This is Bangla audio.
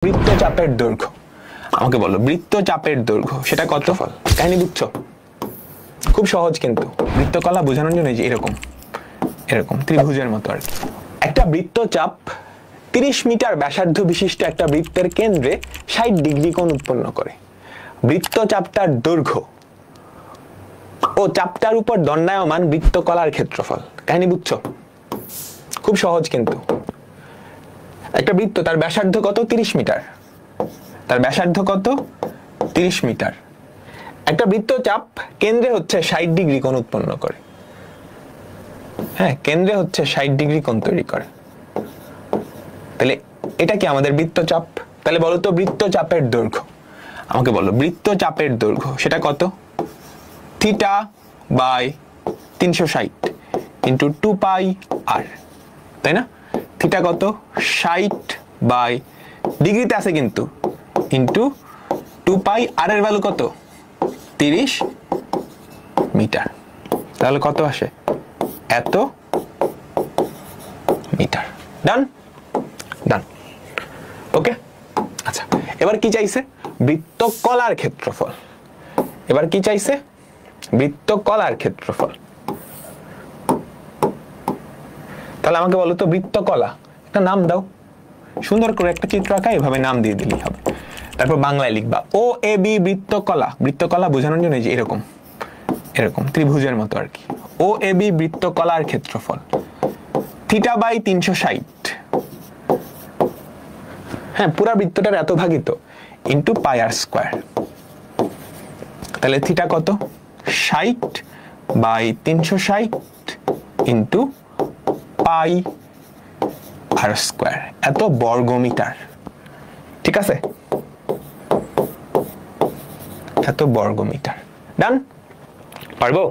বৃত্তচাপের দৈর্ঘ্য। আমাকে বলো বৃত্তচাপের দৈর্ঘ্য সেটা কত? ফল কাহিনী বুঝছো? খুব সহজ, কিন্তু বৃত্তকলা বোঝানোর জন্য যে এরকম এরকম ত্রিভুজের মতো আর কি। একটা বৃত্তচাপ 30 মিটার ব্যাসার্ধ বিশিষ্ট একটা বৃত্তের কেন্দ্রে 60 ডিগ্রি কোণ উৎপন্ন করে। বৃত্তচাপটার দৈর্ঘ্য ও চাপটার উপর দণ্ডায়মান বৃত্তকলার ক্ষেত্রফল। কাহিনী বুঝছো? খুব সহজ, কিন্তু একটা বৃত্ত, তার ব্যাসার্ধ কত? 30 মিটার। তার ব্যাসার্ধ কত? 30 মিটার। একটা বৃত্তচাপ কেন্দ্রে হচ্ছে 60 ডিগ্রি কোণ উৎপন্ন করে। হ্যাঁ, কেন্দ্রে হচ্ছে 60 ডিগ্রি কোণ তৈরি করে। তাহলে এটা কি আমাদের বৃত্তচাপ? তাহলে বলো তো বৃত্তচাপের দৈর্ঘ্য। আমাকে বলো বৃত্তচাপের দৈর্ঘ্য সেটা কত? থিটা বাই 360 ইন্টু 2 পাই আর, তাই না? থিটা কত? 60 বাই ডিগ্রিতে আছে কিন্তু, ইন্টু 2 পাই আর এর ভ্যালু কত? 30 মিটার। তাহলে কত আসে? এত মিটার। ডান ডান। ওকে, আচ্ছা এবার কি চাইছে? বৃত্তকলার ক্ষেত্রফল। এবার কি চাইছে? বৃত্তকলার ক্ষেত্রফল। তাহলে আমাকে বলো তো বৃত্তকলা, একটা নাম দাও, সুন্দর করে একটা চিত্র আঁকা, এভাবে নাম দিয়ে দিলেই হবে। তারপর বাংলায় লিখবা ও এ বি বৃত্তকলা। বৃত্তকলা বোঝানোর জন্য যে এরকম এরকম ত্রিভুজের মতো আর কি। ও এ বি বৃত্তকলার ক্ষেত্রফল থিটা বাই 360, হ্যাঁ পুরা বৃত্তটার এত ভাগিত, ইন্টু পাই আর স্কোয়ার। তাহলে থিটা কত? 60 by 360 into pi r square, এত বর্গমিটার। ঠিক আছে, এত বর্গমিটার। ডান? পারবো?